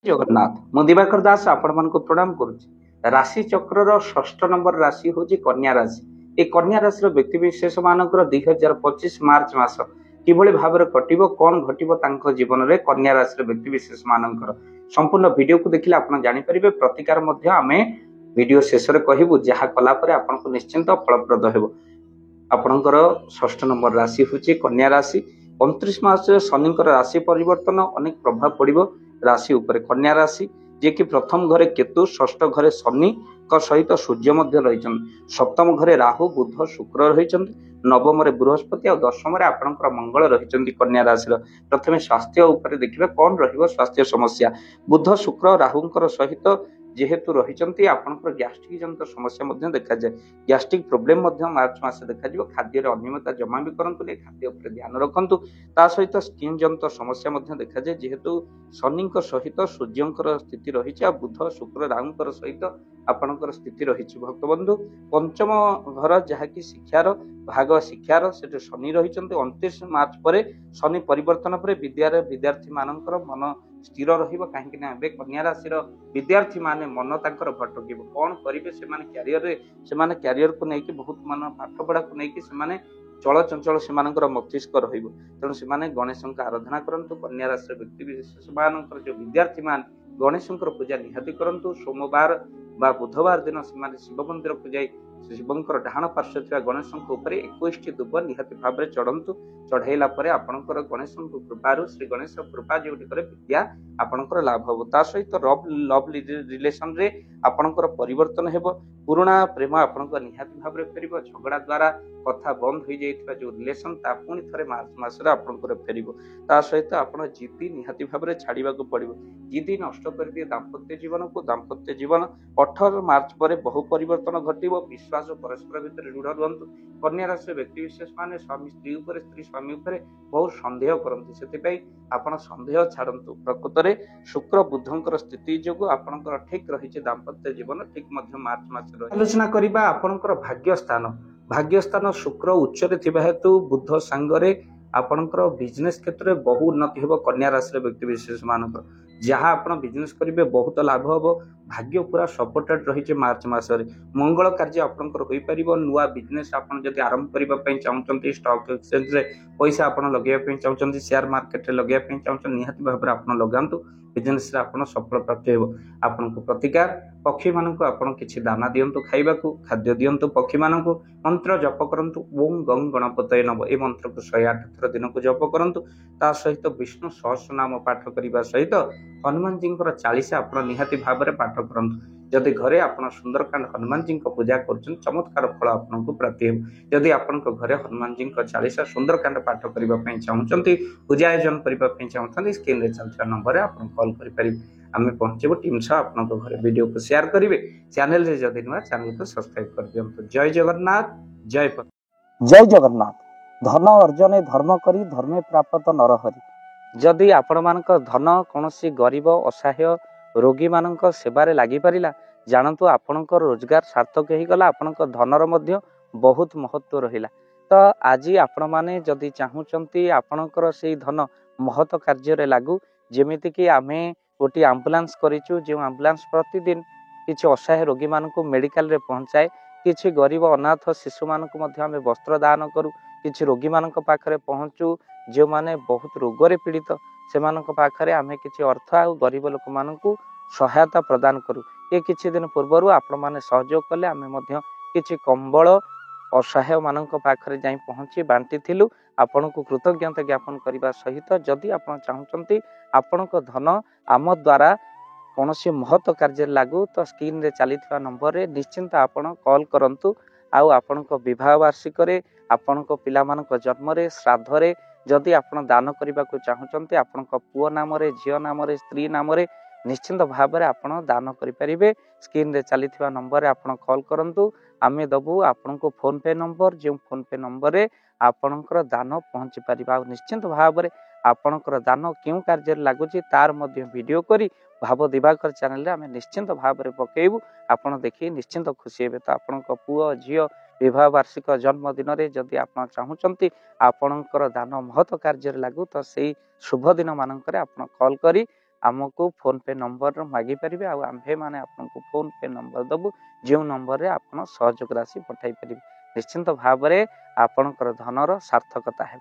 जगन्नाथ मु दिवाकर दास आपण मानक प्रणाम करुच्ची। राशि चक्र षष्ठ नंबर राशि हूँ कन्या राशि। ये कन्या राशि व्यक्ति विशेष मानकर 2025 मार्च मास किभली भाव में कटिबो कौन घटिबो तांको जीवन में कन्या राशि व्यक्ति विशेष मानकर संपूर्ण वीडियो को देखिले आपण जानि परिबे। प्रतिकार मध्य आमे वीडियो शेष रे कहबू जहा कला परे आपनको निश्चिंत फलप्रद हेबो। आपणकर षष्ठ नंबर राशि हूँ कन्या राशि। 29 मास शनि राशि परिवर्तन अनेक प्रभाव पड़ो राशि उपरे। कन्या राशि जे कि प्रथम घरे केतु, षष्ठ घरे शनि सहित सूर्य रही, सप्तम घरे राहु बुध शुक्र रही, नवम बृहस्पति और दशम आपणकर मंगल रही। कन्या राशि प्रथम स्वास्थ्य उपरे देखिए कौन रहिबो स्वास्थ्य समस्या। बुध शुक्र राहुंकर सहित जेहेतु रही आपंकर गैस्ट्रिक जनित समस्या देखा जाए। गैस्ट्रिक प्रोब्लेम मार्च मास देखा खाद्य अनियमितता जमा भी करंतु नहीं, खाद्य उपर ध्यान रखंतु। ता सहित स्किन जनित समस्या देखा जाए जेहेतु शनि सहित सूर्यंकर स्थिति रही, बुध शुक्र राहुंकर सहित आपणकर स्थिति रही। भक्तबंधु पंचम घर जहाँकि शिक्षार भाग शिक्षार से शनि रही। 29 मार्च पर शनि परिवर्तन पर विद्यार्थी मानकर मन स्थिर रहिबो। काहेकि ना बे कन्या राशि विद्यार्थी माने मन तांकर भटकिबो कौन करिवे। से माने कैरियर को लेकिन बहुत मन पाठ पढ़ा को लेकिन से चल चंचल से मस्तिष्क रहिबो। तेणु से गणेश आराधना करंतु। कन्या राशि व्यक्ति विशेष मानकर जो विद्यार्थी मान गणेशंकर पूजा निहाती करंतु। सोमवार बा बुधवार दिन से शिव मंदिर को जाई शिवंकर डाहाण पार्श्व थिबा गणेशंक उपरे 21 दुब निहाती भाव में चढ़ंतु। चढ़ाइला परे आपणकर गणेशंक कृपारु श्री गणेश कृपा जोटी करे विद्या आपणकर लाभ हो। ता सहित लव रिलेशन रे आपणकर परिवर्तन हेबो। पुराना प्रेम आपणकर निहाती भाव में फेरिबो। झगड़ा द्वारा कथा बंद हो जाइथिबा जो रिलेशन ता पुणी थरे मार्च मास रे आपणकर फेरिबो। ता सहित आपण जिद्दी निहाती भाव में छाड़ीबा को पड़िबो। जिद्दी नष्ट कर दिए दाम्पत्य जीवन को। दाम्पत्य जीवन 18 मार्च पर बहु परिवर्तन घटिबो। विश्वास परस्पर भितर दृढ़ रुहंतु। कन्या राशि व्यक्ति विशेष माने स्वामी स्त्री उपर, स्त्री स्वामी उपर बहुत संदेह करती, से आपण संदेह छाड़ंतु। प्रकृत में शुक्र बुधंकर स्थिति जो आपणकर ठीक रही दाम्पत्य जीवन ठीक मार्च मास आलोचना करबा। आपणकर भाग्य स्थान शुक्र उच्च हेतु बुध सांगरे आपणकर बिजनेस क्षेत्र में बहु उन्नति हेबो। कन्या राशि व्यक्ति विशेष मानकर जहाँ आप बिजनेस करेंगे बहुत लाभ हम। भाग्य पूरा सपोर्टेड रही मार्च मासरे। मंगल कार्य आपंकर हो पार। नुआ बिजनेस आपड़ आरंभ करने चाहते स्टॉक एक्सचेंज रे पैसा आप लगे चाहते, शेयर मार्केट रे लगे चाहते, निहाती भाव में आप लगातु। बिजनेस आप सफल प्राप्त हो। आपन को प्रतिकार पक्षी मानक आप किसी दाना दिंतु, खाइबा खाद्य दिंतु। पक्षी मानक मंत्र जप करंतु। ओम गं गणपतये नमः ए मंत्र को 108 थर दिन को जप करंतु। ता सहित विष्णु सहस्र नाम पाठ करने सहित हनुमान जी चालीसा आप निहाती भाव में पाठ करंतु। जदि घरे आप सुंदरकांड हनुमान जी पूजा कर चमत्कार फल आपको प्राप्ति हो। जदि आपण घरे हनुमान जी चालीसा सुंदरकांड पाठ करने चाहते, पूजा आयोजन करने चाहते, स्क्रीन रे चलता नंबर आप कॉल करें। आम पहुंचबू टीम सह आप वीडियो को शेयर करेंगे। चैनल रे जदि नुआ चैनल को सब्सक्राइब कर दियंतु। जय जगन्नाथ जय जय जगन्नाथ। धन अर्जन धर्म करी धर्मे प्राप्त नरहरि। जदि आपण मानक धन कौन गरीब असहाय रोगी मानक सेवारे लगी पारिला, जानतु आपणकर रोजगार सार्थक हो गला। आपणकर धनर मध्य बहुत महत्व रहिला। तो आज आपण माने जदि चाहूचंती आपणकर से धन महत कार्य लागू, जेमिति कि आमे गोटी आम्बुलांस करिचु, जो आम्बुलांस प्रतिदिन किछि असहाय रोगी मानक मेडिकल रे पहुंचाए। किछि गरीब अनाथ शिशु मानक मध्य आमे वस्त्र दान करू। किछि रोगी मानक पाखरे पहुंचू जो माने बहुत रोगरे पीड़ित, से पाखरे आमे किछि अर्थ आ गरीब लोक मानकू सहायता प्रदान करू। ये किछि दिन पूर्व आपण माने सहयोग कले आमे मध्य किछि कंबल असहाय मानक पाखरे जाई पहुंची बांटी थिलु। आपनको कृतज्ञता ज्ञापन करने सहित जदि आपण चाहूचंती आपणक धन आम द्वारा कौन महत कार्य लागू, तो स्क्रीन रे चलीथिबा नंबर रे निश्चिंत आपण कॉल करंतु। आउ आपणक विवाह वार्षिक रे, आपणक पिला मानक जन्म रे, श्राद्ध रे जदि आपण दान करने को चाहूचंती आपणक पुओ नाम रे, झियो नाम रे, स्त्री नाम रे निश्चिंत भाव में आपण दान करें। स्क्रीन रे चलीथिबा नंबर रे आपण कॉल करंतु। आमे दबु आपनको फोन पे नंबर, जो फोन पे नंबर रे आपणकर दान पहुंची पारिबा। निश्चिंत भाव में आपणकर दान क्यों कार्य लागुची तार मध्य वीडियो करी भाव दिवाकर चैनल रे आमे निश्चिंत भाव में पकेबू। आपण देखि निश्चिंत खुशी हेबे। तो आपणक पुओ झियो विवाह वार्षिक जन्मदिन रे जदि आप चाहूचंती आपणकर दान महत कार्य लागू, तो से शुभ दिन मानक आप कॉल करी आमको फोन पे नंबर मागी पारे आम्भे मैंने आपको फोन पे नंबर दबु जो नंबर आप सहयोग राशि पठाई पारे निश्चिंत भाव में आपणकर धनर सार्थकता है।